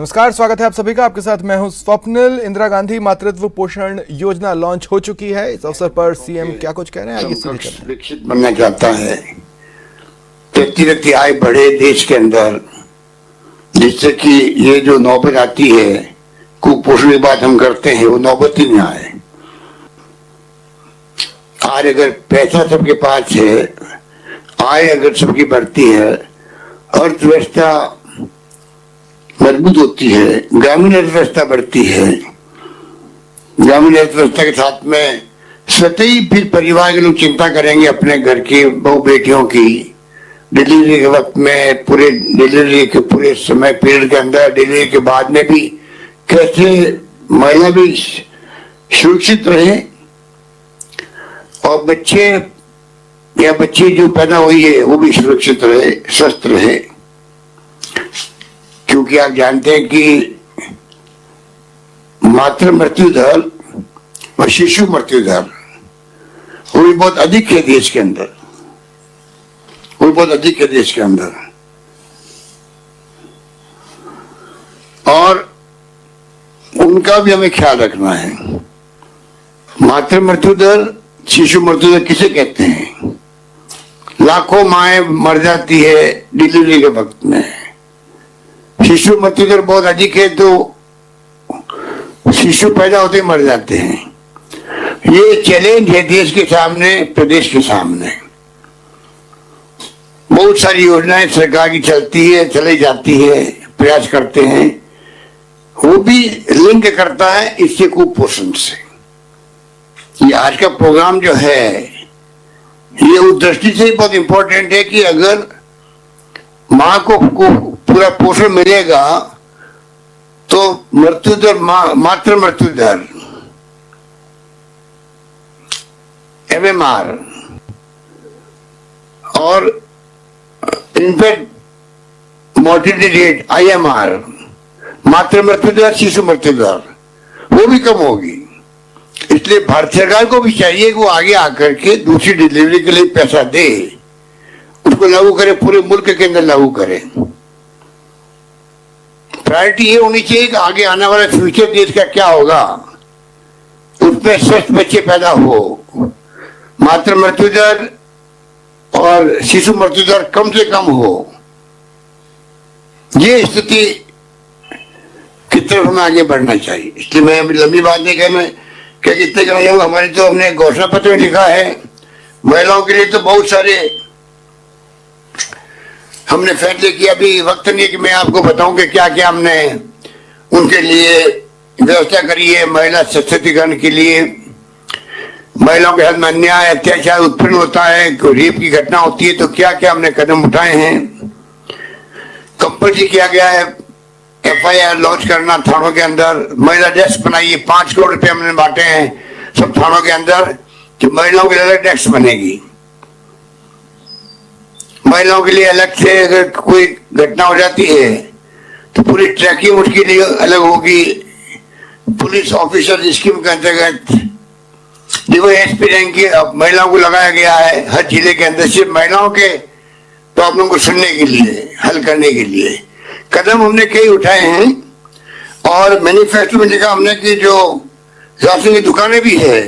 नमस्कार, स्वागत है आप सभी का। आपके साथ मैं हूं स्वप्निल। इंदिरा गांधी मातृत्व पोषण योजना लॉन्च हो चुकी है। इस अवसर पर सीएम क्या कुछ कह रहे हैं, आइए सीधे चलते हैं। विकसित बनना चाहता है, व्यक्तिगत आय बढ़े देश के अंदर, जिससे कि ये जो नौबत आती है कुपोषण की बात हम करते हैं वो नौबत ही ना आए। आज अगर पैसा सबके पास है, आय अगर सबकी बढ़ती है, अर्थव्यवस्था मजबूत होती है, ग्रामीण अर्थव्यवस्था बढ़ती है, ग्रामीण अर्थव्यवस्था के साथ में स्वतः ही फिर परिवार के लोग चिंता करेंगे अपने घर की बहू बेटियों की डिलीवरी के वक्त में, पूरे डिलीवरी के पूरे समय पीरियड के अंदर, डिलीवरी के बाद में भी कैसे महिला भी सुरक्षित रहे और बच्चे या बच्ची जो पैदा हुई है वो भी सुरक्षित रहे, स्वस्थ रहे। क्योंकि आप जानते हैं कि मातृ मृत्यु दर और शिशु मृत्यु दर वो भी बहुत अधिक है देश के अंदर, वो भी बहुत अधिक है देश के अंदर। और उनका भी हमें ख्याल रखना है। मातृ मृत्यु दर, शिशु मृत्यु दर किसे कहते हैं? लाखों माएं मर जाती है डिलीवरी के वक्त में। शिशु मृत्यु दर बहुत अधिक है, तो शिशु पैदा होते ही मर जाते हैं। ये चैलेंज है देश के सामने, प्रदेश के सामने। बहुत सारी योजनाएं सरकार की चलती है, चली जाती है, प्रयास करते हैं, वो भी लिंक करता है इससे कुपोषण से। ये आज का प्रोग्राम जो है ये उस दृष्टि से बहुत इंपॉर्टेंट है कि अगर माँ को पूरा पोषण मिलेगा तो मृत्यु दर, मातृ मृत्यु दर MMR और इन्फेंट मोर्टिलिटी रेट IMR, मातृ मृत्यु दर, शिशु मृत्यु दर, वो भी कम होगी। इसलिए भारत सरकार को भी चाहिए कि वो आगे आकर के दूसरी डिलीवरी के लिए पैसा दे, उसको लागू करे, पूरे मुल्क के अंदर लागू करे। प्रायोरिटी ये होनी चाहिए कि आगे आने वाला फ्यूचर देश का क्या होगा, उसमें स्वस्थ बच्चे पैदा हो, मातृ मृत्यु दर और शिशु मृत्यु दर कम से कम हो। ये स्थिति की तरफ हमें आगे बढ़ना चाहिए। इसलिए मैं अभी लंबी बात नहीं कह, मैं क्या कितने कहना चाहूंगा। हमारे तो हमने घोषणा पत्र में लिखा है, महिलाओं के लिए तो बहुत सारे हमने फैसले किया। अभी वक्त नहीं है कि मैं आपको बताऊं कि क्या क्या हमने उनके लिए व्यवस्था करी है। महिला सशक्तिकरण के लिए, महिलाओं के साथ में अन्याय अत्याचार उत्पन्न होता है, रेप की घटना होती है, तो क्या क्या हमने कदम उठाए हैं। कंपल्सरी किया गया है FIR लॉन्च करना थानों के अंदर। महिला डेस्क बनाइए, 5 करोड़ रुपए हमने बांटे हैं सब थानों के अंदर कि महिलाओं के लिए अलग डेस्क बनेगी। महिलाओं के लिए अलग से अगर कोई घटना हो जाती है तो पूरी ट्रैकिंग उसके लिए अलग होगी। पुलिस ऑफिसर स्कीम के अंतर्गत DYSP रैंक की महिलाओं को लगाया गया है हर जिले के अंदर, सिर्फ महिलाओं के प्रॉब्लम को सुनने के लिए, हल करने के लिए कदम हमने कई उठाए हैं। और मैनिफेस्टो में लिखा हमने कि जो राशन की दुकानें भी है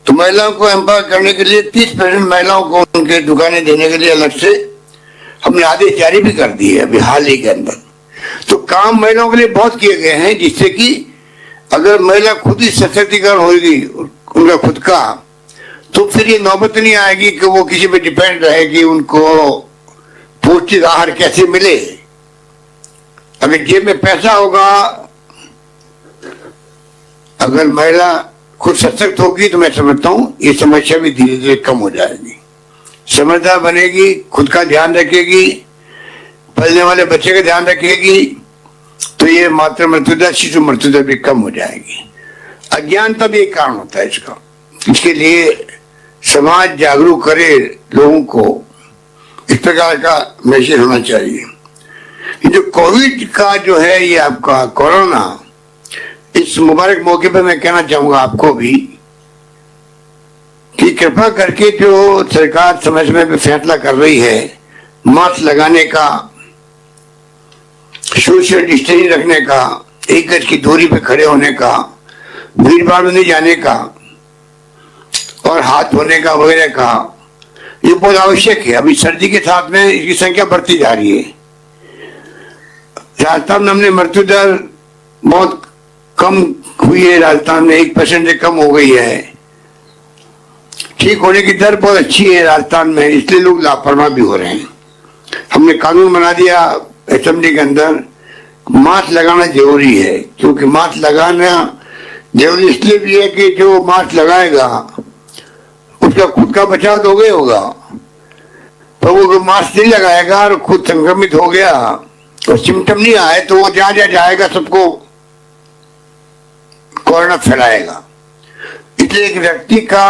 तो महिलाओं को एम्पावर करने के लिए 30% महिलाओं को उनके दुकानें देने के लिए अलग से हमने आदेश जारी भी कर दिए अभी हाल ही के अंदर। तो काम महिलाओं के लिए बहुत किए गए हैं, जिससे कि अगर महिला खुद ही सशक्तिकरण होगी उनका खुद का, तो फिर ये नौबत नहीं आएगी कि वो किसी पे डिपेंड रहेगी उनको पौष्टिक आहार कैसे मिले। अगर जेब में पैसा होगा, अगर महिला खुद सशक्त होगी, तो मैं समझता हूं ये समस्या भी धीरे धीरे कम हो जाएगी। समझदार बनेगी, खुद का ध्यान रखेगी, पलने वाले बच्चे का ध्यान रखेगी, तो ये मातृ मृत्यु दर, शिशु मृत्यु दर भी कम हो जाएगी। अज्ञानता भी एक कारण होता है इसका। इसके लिए समाज जागरूक करे लोगों को, इस प्रकार का मैसेज होना चाहिए। ये जो कोविड का जो है, ये आपका कोरोना, इस मुबारक मौके पर मैं कहना चाहूंगा आपको भी कि कृपा करके जो सरकार समय समय पे फैसला कर रही है मास्क लगाने का, सोशल डिस्टेंसिंग रखने का, 1 गज की दूरी पे खड़े होने का, भीड़ भाड़ में नहीं जाने का और हाथ धोने का वगैरह का, ये बहुत आवश्यक है। अभी सर्दी के साथ में इसकी संख्या बढ़ती जा रही है। राजस्थान में हमने मृत्यु दर बहुत कम हुई है, राजस्थान में 1% से कम हो गई है। ठीक होने की दर बहुत अच्छी है राजस्थान में, इसलिए लोग लापरवाह भी हो रहे हैं। हमने कानून बना दिया असेंबली के अंदर, मास्क लगाना जरूरी है, क्योंकि मास्क लगाना जरूरी इसलिए भी है कि जो मास्क लगाएगा उसका खुद का बचाव तो हो गया होगा, पर वो मास्क नहीं लगाएगा और खुद संक्रमित हो गया और सिम्टम नहीं आए तो वो जहां जहां जाएगा सबको कोरोना फैलाएगा। इसलिए एक व्यक्ति का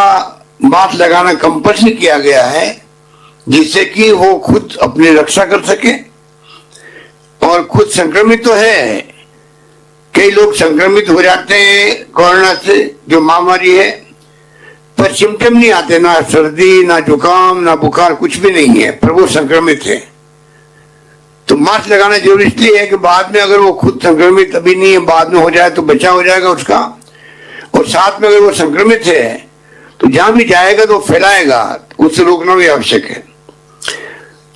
मास्क लगाना कंपल्सरी किया गया है, जिससे कि वो खुद अपनी रक्षा कर सके और खुद संक्रमित तो है, कई लोग संक्रमित हो जाते हैं कोरोना से, जो महामारी है, पर सिम्टम नहीं आते, ना सर्दी, ना जुकाम, ना बुखार, कुछ भी नहीं है, पर वो संक्रमित है। तो मास्क लगाना जरूरी इसलिए है कि बाद में अगर वो खुद संक्रमित अभी नहीं है, बाद में हो जाए तो बचाव हो जाएगा उसका, और साथ में अगर वो संक्रमित है तो जहां भी जाएगा तो फैलाएगा, उससे रोकना भी आवश्यक है।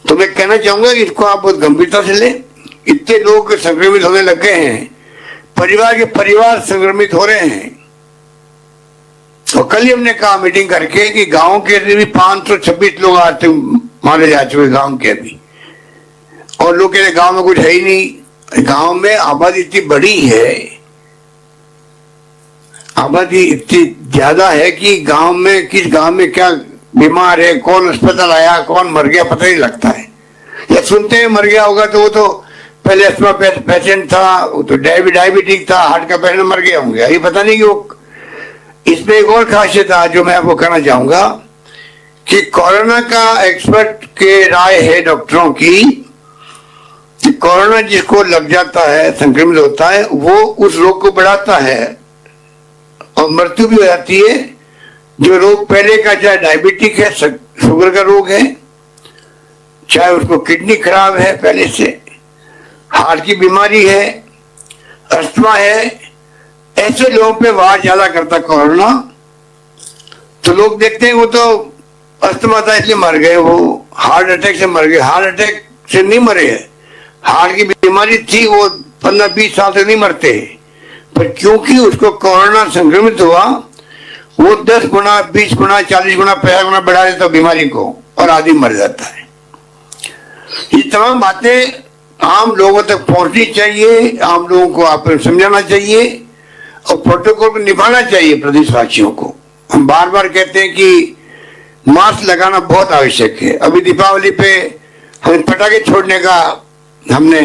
तो मैं कहना चाहूंगा कि इसको आप बहुत गंभीरता से लें। इतने लोग संक्रमित होने लग गए हैं, परिवार के परिवार संक्रमित हो रहे हैं। और कल ही हमने कहा मीटिंग करके कि गांव के भी 526 लोग आज तक मारे जा चुके गांव के अभी, और लोग कहते गांव में कुछ है ही नहीं। गांव में आबादी इतनी बड़ी है, आबादी इतनी ज्यादा है कि गांव में किस गांव में क्या बीमार है, कौन अस्पताल आया, कौन मर गया पता नहीं लगता है। या सुनते हैं मर गया होगा तो वो तो पहले अस्थमा पेशेंट था, वो तो डायबिटिक था, हार्ट का पेशेंट मर गया होंगे, ये पता नहीं कि वो। इसमें एक और खासियत है जो मैं आपको कहना चाहूंगा कि कोरोना का एक्सपर्ट के राय है डॉक्टरों की कि कोरोना जिसको लग जाता है, संक्रमित होता है, वो उस रोग को बढ़ाता है और मृत्यु भी हो जाती है। जो रोग पहले का, चाहे डायबिटिक है, शुगर का रोग है, चाहे उसको किडनी खराब है पहले से, हार्ट की बीमारी है, अस्थमा है, ऐसे लोगों पे वार ज्यादा करता कोरोना। तो लोग देखते हैं वो तो अस्थमा था इसलिए मर गए, वो हार्ट अटैक से मर गए। हार्ट अटैक से नहीं मरे, हार्ट की बीमारी थी, वो 15-20 साल से नहीं मरते, पर क्योंकि उसको कोरोना संक्रमित हुआ, वो 10 गुना, 20 गुना, 40 गुना, 50 गुना बढ़ा देता बीमारी को और आदमी मर जाता है। ये तमाम बातें आम लोगों तक पहुंचनी चाहिए, आम लोगों को आप समझाना चाहिए और प्रोटोकॉल को निभाना चाहिए प्रदेशवासियों को। हम बार बार कहते हैं कि मास्क लगाना बहुत आवश्यक है। अभी दीपावली पे हमें पटाखे छोड़ने का हमने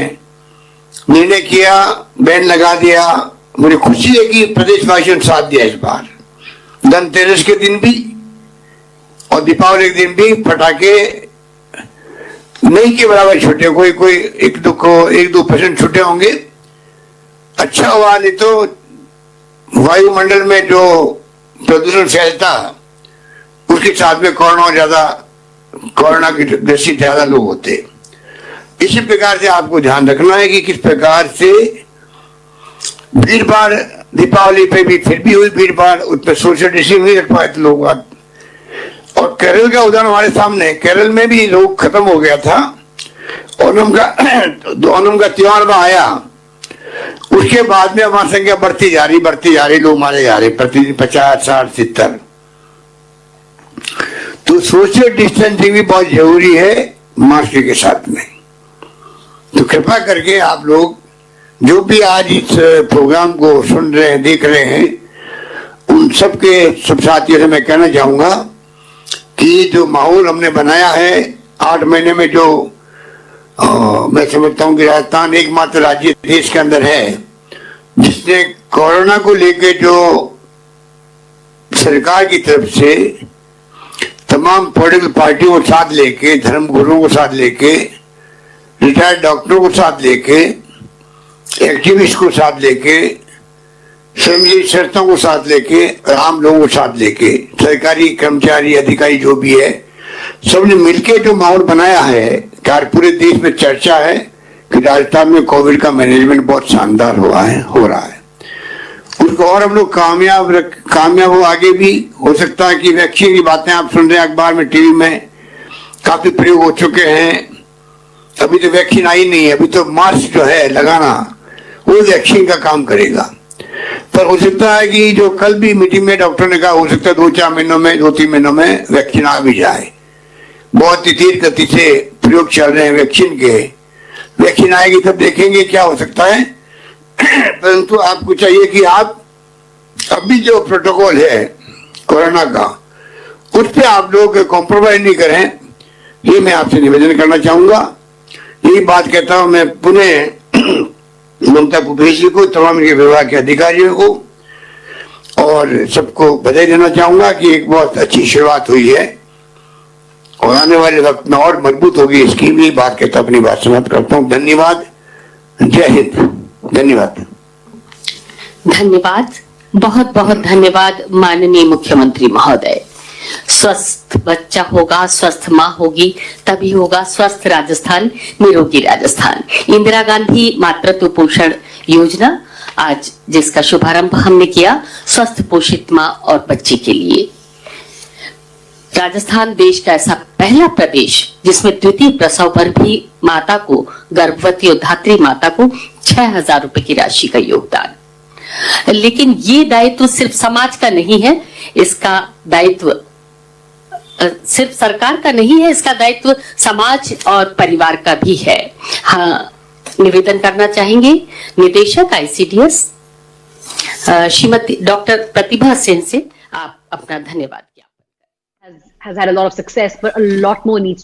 निर्णय किया, बैन लगा दिया। मुझे खुशी है कि प्रदेशवासियों ने साथ दिया इस बार। धनतेरस के दिन भी और दीपावली के दिन भी पटाखे नहीं के बराबर छूटे, कोई 1-2% छूटे होंगे। अच्छा हुआ, नहीं तो वायुमंडल में जो प्रदूषण फैलता उसके साथ में कोरोना की ग्रसित ज्यादा लोग होते। इसी प्रकार से आपको ध्यान रखना है कि किस प्रकार से भीड़ भाड़ दीपावली पे भी फिर भी हुई भीड़ भाड़, उस पर सोशल डिस्टेंसिंग नहीं रख पाए थे लोग। और केरल का उदाहरण हमारे सामने, केरल में भी लोग खत्म हो गया था, ओणम का त्योहार में आया, उसके बाद में हमारी संख्या बढ़ती जा रही, लोग मारे जा रहे प्रतिदिन 50, 60, 70। तो सोशल डिस्टेंसिंग भी बहुत जरूरी है मास्क के साथ में। तो कृपया करके आप लोग जो भी आज इस प्रोग्राम को सुन रहे हैं, देख रहे हैं, उन सब साथियों से मैं कहना चाहूंगा कि जो माहौल हमने बनाया है 8 महीने में, जो मैं समझता हूँ कि राजस्थान एकमात्र राज्य देश के अंदर है जिसने कोरोना को लेके जो सरकार की तरफ से तमाम पॉलिटिकल पार्टियों को साथ लेके, धर्म गुरुओं को साथ लेके, रिटायर्ड डॉक्टरों को साथ लेके, एक्टिविस्ट को साथ लेके, स्वयं संस्थाओं को साथ लेके और आम लोगों को साथ लेके, सरकारी कर्मचारी अधिकारी जो भी है, सबने मिलके जो माहौल बनाया है, कार पूरे देश में चर्चा है कि राजस्थान में कोविड का मैनेजमेंट बहुत शानदार हो रहा है। उसको और हम लोग कामयाब हो आगे भी हो सकता है कि वैक्सीन की बातें आप सुन रहे हैं अखबार में, टीवी में, काफी प्रयोग हो चुके हैं। अभी तो वैक्सीन आई नहीं है, अभी तो मास्क जो है लगाना वो वैक्सीन का काम करेगा। पर हो सकता है कि जो कल भी मीटिंग में डॉक्टर ने कहा, हो सकता है 2-3 महीनों में वैक्सीन आ भी जाए। बहुत ही तेज गति से प्रयोग चल रहे हैं वैक्सीन के। वैक्सीन आएगी तब देखेंगे क्या हो सकता है। परंतु आपको चाहिए कि आप अभी जो प्रोटोकॉल है कोरोना का, उस पर आप लोग कॉम्प्रोमाइज नहीं करें, ये मैं आपसे निवेदन करना चाहूंगा। यही बात कहता हूं मैं पुनः ममता भूपेश जी को, तमाम इनके विभाग के अधिकारियों को और सबको बधाई देना चाहूंगा कि एक बहुत अच्छी शुरुआत हुई है और आने वाले वक्त में और मजबूत होगी इसकी भी बात कहता अपनी बात समाप्त करता हूँ। धन्यवाद। जय हिंद। धन्यवाद। धन्यवाद, बहुत बहुत धन्यवाद माननीय मुख्यमंत्री महोदय। स्वस्थ बच्चा होगा, स्वस्थ माँ होगी, तभी होगा स्वस्थ राजस्थान, निरोगी राजस्थान। इंदिरा गांधी मातृत्व पोषण योजना आज जिसका शुभारंभ हमने किया, स्वस्थ पोषित माँ और बच्चे के लिए। राजस्थान देश का ऐसा पहला प्रदेश जिसमें द्वितीय प्रसव पर भी माता को, गर्भवती और धात्री माता को 6,000 रुपए की राशि का योगदान। लेकिन ये दायित्व सिर्फ समाज का नहीं है, इसका दायित्व सिर्फ सरकार का नहीं है, इसका दायित्व समाज और परिवार का भी है। हाँ, निवेदन करना चाहेंगे निदेशक ICDS श्रीमती डॉक्टर प्रतिभा सिंह से, आप अपना धन्यवाद has had a lot of success, but a lot more needs to